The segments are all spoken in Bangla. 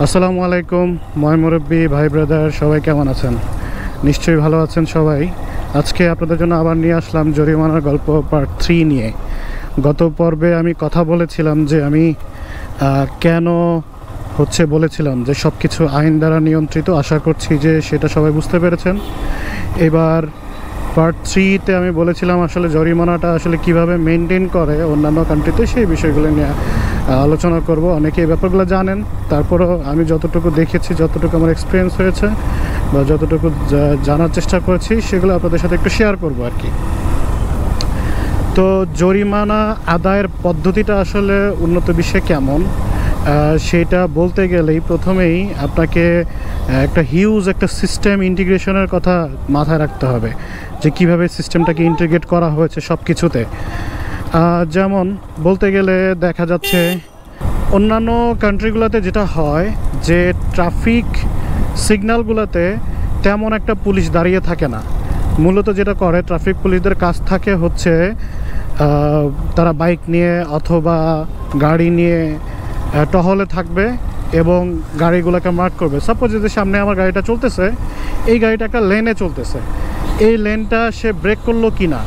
আসসালামু আলাইকুম ময় মুরব্বী ভাই ব্রাদার সবাই কেমন আছেন? নিশ্চয়ই ভালো আছেন সবাই। আজকে আপনাদের জন্য আবার নিয়ে আসলাম জরিমানার গল্প পার্ট 3 নিয়ে। গত পর্বে আমি কথা বলেছিলাম যে আমি কেন বলেছিলাম যে সব কিছু আইন দ্বারা নিয়ন্ত্রিত। আশা করছি যে সেটা সবাই বুঝতে পেরেছেন। এবার পার্ট 3-তে আমি বলেছিলাম আসলে জরিমানাটা আসলে কিভাবে মেনটেন করে অন্যান্য কান্ট্রিতে, সেই বিষয়গুলো নিয়ে আলোচনা করব। অনেকে এই ব্যাপারগুলো জানেন, তারপরও আমি যতটুকু দেখেছি, যতটুকু আমার এক্সপিরিয়েন্স হয়েছে বা যতটুকু জানার চেষ্টা করেছি সেগুলো আপনাদের সাথে একটু শেয়ার করব আর কি। তো জরিমানা আদায়ের পদ্ধতিটা আসলে উন্নত বিশ্বে কেমন সেটা বলতে গেলেই প্রথমেই আপনাকে একটা হিউজ একটা সিস্টেম ইন্টিগ্রেশনের কথা মাথায় রাখতে হবে, যে কিভাবে সিস্টেমটাকে ইন্টিগ্রেট করা হয়েছে সব কিছুতে। যেমন বলতে গেলে দেখা যাচ্ছে অন্যান্য কান্ট্রিগুলোতে যেটা হয় যে ট্রাফিক সিগন্যালগুলোতে তেমন একটা পুলিশ দাঁড়িয়ে থাকে না। মূলত যেটা করে ট্রাফিক পুলিশদের কাজ থাকে হচ্ছে তারা বাইক নিয়ে অথবা গাড়ি নিয়ে টহলে থাকবে এবং গাড়িগুলোকে মার্ক করবে। সাপোজ যদি সামনে আমার গাড়িটা চলতেছে, এই গাড়িটা একটা লেনে চলতেছে, এই লেনটা সে ব্রেক করলো কি না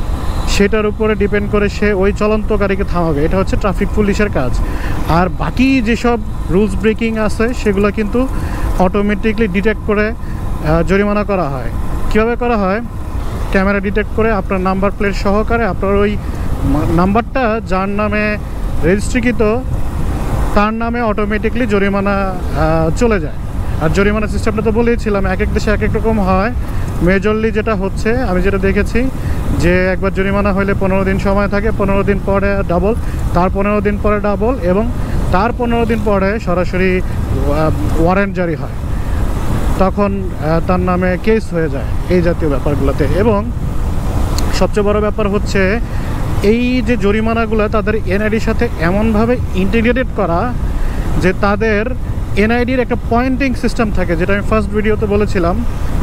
সেটার উপরে ডিপেন্ড করে সে ওই চলন্ত গাড়িকে থামাবে। এটা হচ্ছে ট্রাফিক পুলিশের কাজ। আর বাকি যেসব রুলস ব্রেকিং আছে সেগুলো কিন্তু অটোমেটিকলি ডিটেক্ট করে জরিমানা করা হয়। কীভাবে করা হয়? ক্যামেরা ডিটেক্ট করে আপনার নাম্বার প্লেট সহকারে আপনার ওই নাম্বারটা যার নামে রেজিস্ট্রিকৃত তার নামে অটোমেটিকলি জরিমানা চলে যায়। আর জরিমানা সিস্টেমটা তো বলেছিলাম এক এক দেশে এক এক রকম হয়। মেজরলি যেটা হচ্ছে আমি যেটা দেখেছি যে একবার জরিমানা হলে 15 দিন সময় থাকে, 15 দিন পরে ডাবল, তার 15 দিন পরে ডাবল এবং তার 15 দিন পরে সরাসরি ওয়ারেন্ট জারি হয়, তখন তার নামে কেস হয়ে যায় এই জাতীয় ব্যাপারগুলোতে। এবং সবচেয়ে বড় ব্যাপার হচ্ছে এই যে জরিমানাগুলো তাদের এনআইডির সাথে এমনভাবে ইন্টিগ্রেটেড করা যে তাদের এনআইডির একটা পয়েন্টিং সিস্টেম থাকে, যেটা আমি ফার্স্ট ভিডিওতে বলেছিলাম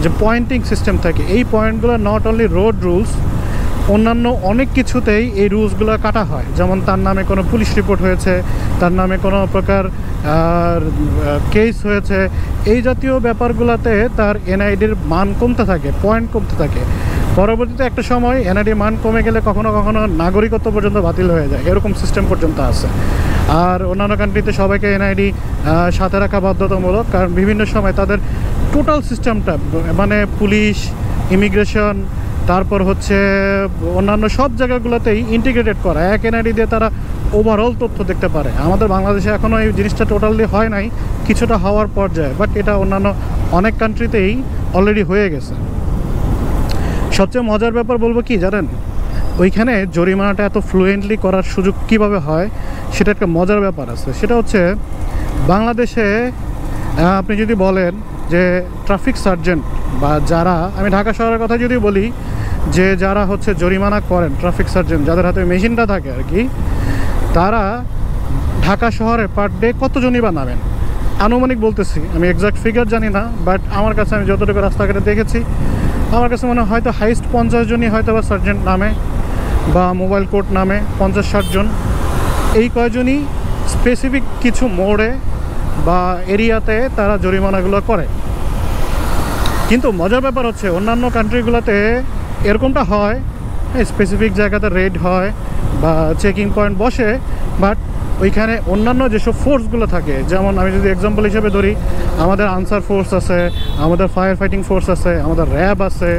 যে পয়েন্টিং সিস্টেম থাকে। এই পয়েন্টগুলো নট অনলি রোড রুলস, অন্যান্য অনেক কিছুতেই এই রুলসগুলো কাটা হয়। যেমন তার নামে কোনো পুলিশ রিপোর্ট হয়েছে, তার নামে কোনো প্রকার কেস হয়েছে, এই জাতীয় ব্যাপারগুলোতে তার এনআইডির মান কমতে থাকে, পয়েন্ট কমতে থাকে। পরবর্তীতে একটা সময় এনআইডির মান কমে গেলে কখনো কখনো নাগরিকত্ব পর্যন্ত বাতিল হয়ে যায়, এরকম সিস্টেম পর্যন্ত আছে। আর অন্যান্য কান্ট্রিতে সবাইকে এনআইডি সাথে রাখা বাধ্যতামূলক, কারণ বিভিন্ন সময় তাদের টোটাল সিস্টেমটা মানে পুলিশ, ইমিগ্রেশন, তারপর হচ্ছে অন্যান্য সব জায়গাগুলোতেই ইন্টিগ্রেটেড করা। এক এনআইডি দিয়ে তারা ওভারঅল তথ্য দেখতে পারে। আমাদের বাংলাদেশে এখনও এই জিনিসটা টোটালি হয় নাই, কিছুটা হওয়ার পর্যায়ে, বাট এটা অন্যান্য অনেক কান্ট্রিতেই অলরেডি হয়ে গেছে। সবচেয়ে মজার ব্যাপার বলবো কি জানেন, ওইখানে জরিমানাটা এত ফ্লুয়েন্টলি করার সুযোগ কিভাবে হয় সেটা একটা মজার ব্যাপার আছে। সেটা হচ্ছে বাংলাদেশে আপনি যদি বলেন যে ট্রাফিক সার্জেন্ট বা যারা, আমি ঢাকা শহরের কথা যদি বলি, যে যারা হচ্ছে জরিমানা করেন ট্রাফিক সার্জেন্ট, যাদের হাতে মেশিনটা থাকে আর কি, তারা ঢাকা শহরে পার ডে কতজনই বা নামেন আনুমানিক বলতেছি, আমি এক্সাক্ট ফিগার জানি না, বাট আমার কাছে আমি যতটুকু রাস্তাঘাটে দেখেছি আমার কাছে মনে হয় হয়তো হাইস্ট 50 জনই হয়তো বা সার্জেন্ট নামে বা মোবাইল কোর্ট নামে 50-60 জন। এই কয়জনই স্পেসিফিক কিছু মোড়ে বা এরিয়াতে তারা জরিমানাগুলো করে। কিন্তু মজার ব্যাপার হচ্ছে অন্যান্য কান্ট্রিগুলোতে এরকমটা হয়, স্পেসিফিক জায়গাতে রেড হয় বা চেকিং পয়েন্ট বসে, বাট ওইখানে অন্যান্য যেসব ফোর্সগুলো থাকে, যেমন আমি যদি এক্সাম্পল হিসেবে ধরি, আমাদের আনসার ফোর্স আছে, আমাদের ফায়ার ফাইটিং ফোর্স আছে, আমাদের র্যাব আছে,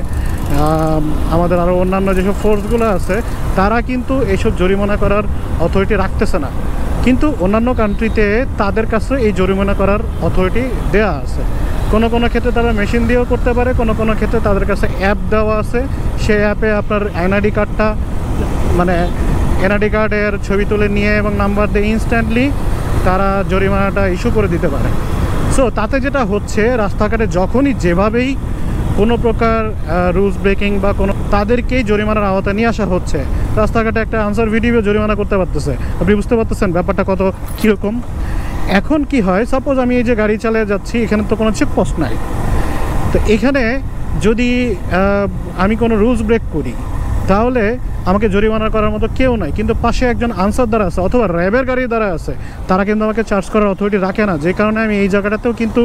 আমাদের আরও অন্যান্য যেসব ফোর্সগুলো আছে, তারা কিন্তু এইসব জরিমানা করার অথরিটি রাখতেছে না। কিন্তু অন্যান্য কান্ট্রিতে তাদের কাছে এই জরিমানা করার অথরিটি দেওয়া আছে। কোনো কোনো ক্ষেত্রে তারা মেশিন দিয়েও করতে পারে, কোনো কোনো ক্ষেত্রে তাদের কাছে অ্যাপ দেওয়া আছে, সেই অ্যাপে আপনার এনআইডি কার্ডটা মানে এনআইডি কার্ডের ছবি তুলে নিয়ে এবং নাম্বার দিয়ে ইনস্ট্যান্টলি তারা জরিমানাটা ইস্যু করে দিতে পারে। সো তাতে যেটা হচ্ছে রাস্তাঘাটে যখনই যেভাবেই কোনো প্রকার রুলস ব্রেকিং বা কোনো তাদেরকেই জরিমানার আওতায় নিয়ে আসা হচ্ছে। রাস্তাঘাটে একটা আনসার ভিডিও জরিমানা করতে পারতেছে, আপনি বুঝতে পারতেছেন ব্যাপারটা কত কীরকম। এখন কি হয়, সাপোজ আমি এই যে গাড়ি চালিয়ে যাচ্ছি, এখানে তো কোনো চেকপোস্ট নাই, তো এখানে যদি আমি কোনো রুলস ব্রেক করি তাহলে আমাকে জরিমানা করার মতো কেউ নাই, কিন্তু পাশে একজন আনসার দ্বারা আছে অথবা র্যাবের গাড়ি দ্বারা আছে, তারা কিন্তু আমাকে চার্জ করার অথরিটি রাখে না, যে কারণে আমি এই জায়গাটাতেও কিন্তু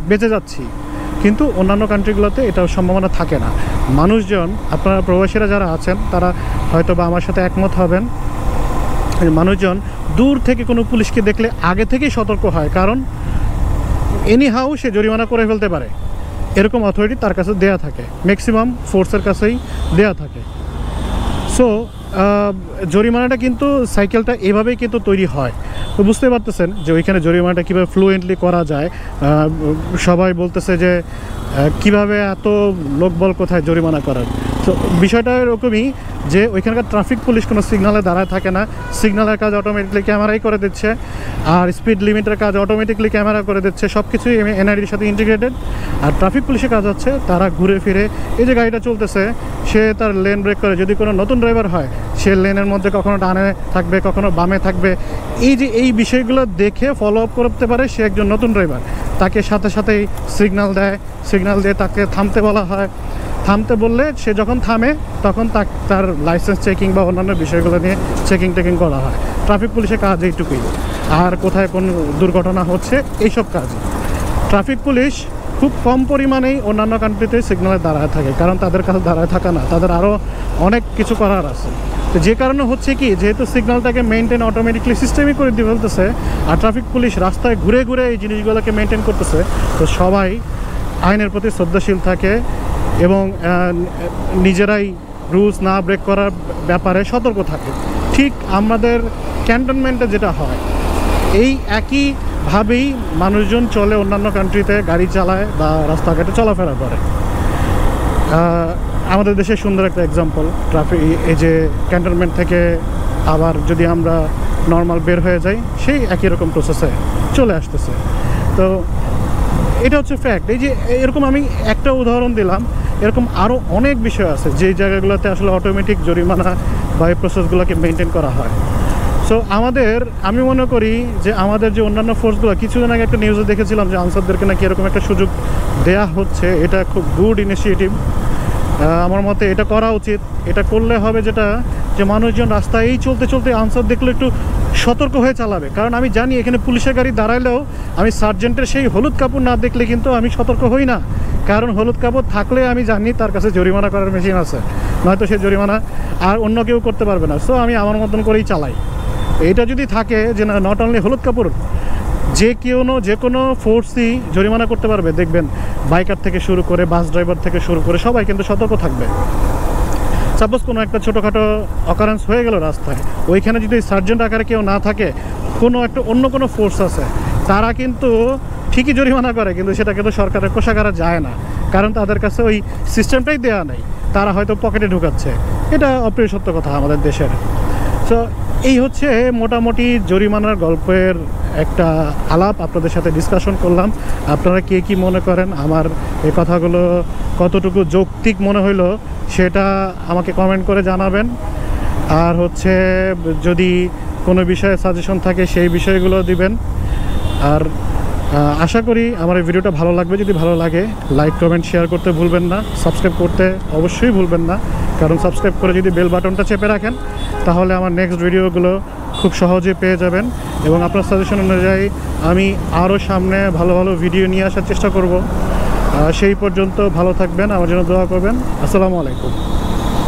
বেঁচে যাচ্ছি। কিন্তু অন্যান্য কান্ট্রিগুলোতে এটার সম্ভাবনা থাকে না। মানুষজন, আপনারা প্রবাসীরা যারা আছেন তারা হয়তো বা আমার সাথে একমত হবেন, মানুষজন দূর থেকে কোনো পুলিশকে দেখলে আগে থেকেই সতর্ক হয়, কারণ এনিহাউ সে জরিমানা করে ফেলতে পারে, এরকম অথরিটি তার কাছে দেয়া থাকে, ম্যাক্সিমাম ফোর্সের কাছেই দেয়া থাকে। সো জরিমানাটা কিন্তু সাইকেলটা এভাবেই কিন্তু তৈরি হয়। তো বুঝতে পারতেছেন যে ওইখানে জরিমানাটা কীভাবে ফ্লুয়েন্টলি করা যায়। সবাই বলতেছে যে কিভাবে এত লোকবল কোথায় জরিমানা করার। তো বিষয়টা এরকমই যে ওইখানকার ট্রাফিক পুলিশ কোনো সিগনালে দাঁড়ায় থাকে না, সিগনালের কাজ অটোমেটিকলি ক্যামেরাই করে দিচ্ছে, আর স্পিড লিমিটের কাজ অটোমেটিকলি ক্যামেরা করে দিচ্ছে, সব কিছুই এনআইডির সাথে ইন্টিগ্রেটেড। আর ট্রাফিক পুলিশের কাজ হচ্ছে তারা ঘুরে ফিরে, এই যে গাড়িটা চলতেছে সে তার লেন ব্রেক করে, যদি কোনো নতুন ড্রাইভার হয় সে লেনের মধ্যে কখনো ডানে থাকবে কখনো বামে থাকবে, এই বিষয়গুলো দেখে ফলো আপ করতে পারে সে একজন নতুন ড্রাইভার। তাকে সাথে সাথেই সিগন্যাল দেয়, সিগন্যাল দিয়ে তাকে থামতে বলা হয়, থামতে বললে সে যখন থামে তখন তার লাইসেন্স চেকিং বা অন্যান্য বিষয়গুলো নিয়ে চেকিং করা হয়। ট্রাফিক পুলিশের কাজ এইটুকুই। আর কোথায় কোন দুর্ঘটনা হচ্ছে এইসব কাজ ট্রাফিক পুলিশ খুব কম পরিমাণেই অন্যান্য কান্ট্রিতে সিগন্যালে দাঁড়ায় থাকে, কারণ তাদের কাছে দাঁড়ায় থাকা না, তাদের আরও অনেক কিছু করার আছে। তো যে কারণে হচ্ছে কি, যেহেতু সিগন্যালটাকে মেনটেন অটোমেটিকলি সিস্টেমই করে দিয়ে ফেলতেছে, আর ট্রাফিক পুলিশ রাস্তায় ঘুরে ঘুরে এই জিনিসগুলোকে মেনটেন করতেছে, তো সবাই আইনের প্রতি শ্রদ্ধাশীল থাকে এবং নিজেরাই রুলস না ব্রেক করার ব্যাপারে সতর্ক থাকে। ঠিক আমাদের ক্যান্টনমেন্টে যেটা হয় এই একইভাবেই মানুষজন চলে, অন্যান্য কান্ট্রিতে গাড়ি চালায় বা রাস্তাঘাটে চলাফেরা করে। আমাদের দেশে সুন্দর একটা এক্সাম্পল ট্রাফিক, এই যে ক্যান্টনমেন্ট থেকে আবার যদি আমরা নর্মাল বের হয়ে যাই সেই একই রকম প্রসেসে চলে আসতেছে। তো এটা হচ্ছে ফ্যাক্ট। এই যে এরকম আমি একটা উদাহরণ দিলাম, এরকম আরও অনেক বিষয় আছে যেই জায়গাগুলোতে আসলে অটোমেটিক জরিমানা বা এই প্রসেসগুলোকে মেনটেন করা হয়। সো আমি মনে করি যে আমাদের যে অন্যান্য ফোর্সগুলো, কিছুদিন আগে একটা নিউজে দেখেছিলাম যে আনসারদেরকে নাকি এরকম একটা সুযোগ দেয়া হচ্ছে, এটা খুব গুড ইনিশিয়েটিভ। আমার মতে এটা করা উচিত। এটা করলে হবে যেটা, যে মানুষজন রাস্তায় এই চলতে চলতে আনসার দেখলে একটু সতর্ক হয়ে চালাবে, কারণ আমি জানি এখানে পুলিশের গাড়ি দাঁড়াইলেও আমি সার্জেন্টের সেই হলুদ কাপড় না দেখলে কিন্তু আমি সতর্ক হই না, কারণ হলুদ কাপড় থাকলে আমি জানি তার কাছে জরিমানা করার মেশিন আছে, নয়তো সে জরিমানা আর অন্য কেউ করতে পারবে না। সো আমি আমার মতন করেই চালাই। এটা যদি থাকে যে না, নট অনলি হলুদ কাপড়, যে কোনো ফোর্সই জরিমানা করতে পারবে, দেখবেন বাইকার থেকে শুরু করে বাস ড্রাইভার থেকে শুরু করে সবাই কিন্তু সতর্ক থাকবে। সাপোজ কোনো একটা ছোটোখাটো অকারেন্স হয়ে গেল রাস্তায়, ওইখানে যদি সার্জেন্ট আকারে কেউ না থাকে, অন্য কোনো ফোর্স আছে, তারা কিন্তু ঠিকই জরিমানা করে, কিন্তু সেটা কিন্তু সরকারের কোষাগারে যায় না, কারণ তাদের কাছে ওই সিস্টেমটাই দেওয়া নেই, তারা হয়তো পকেটে ঢুকাচ্ছে। এটা অপ্রিয় সত্য কথা আমাদের দেশের। সো এই হচ্ছে মোটামুটি জরিমানার গল্পের একটা আলাপ, আপনাদের সাথে ডিসকাশন করলাম। আপনারা কে কী মনে করেন, আমার এই কথাগুলো কতটুকু যৌক্তিক মনে হইলো সেটা আমাকে কমেন্ট করে জানাবেন। আর হচ্ছে যদি কোনো বিষয়ে সাজেশন থাকে সেই বিষয়গুলো দিবেন। আর আশা করি আমার এই ভিডিওটা ভালো লাগবে। যদি ভালো লাগে লাইক কমেন্ট শেয়ার করতে ভুলবেন না, সাবস্ক্রাইব করতে অবশ্যই ভুলবেন না, কারণ সাবস্ক্রাইব করে যদি বেল বাটনটা চেপে রাখেন তাহলে আমার নেক্সট ভিডিওগুলো খুব সহজে পেয়ে যাবেন। এবং আপনার সাজেশন অনুযায়ী আমি আরও সামনে ভালো ভালো ভিডিও নিয়ে আসার চেষ্টা করব। সেই পর্যন্ত ভালো থাকবেন, আমার জন্য দোয়া করবেন। আসসালামু আলাইকুম।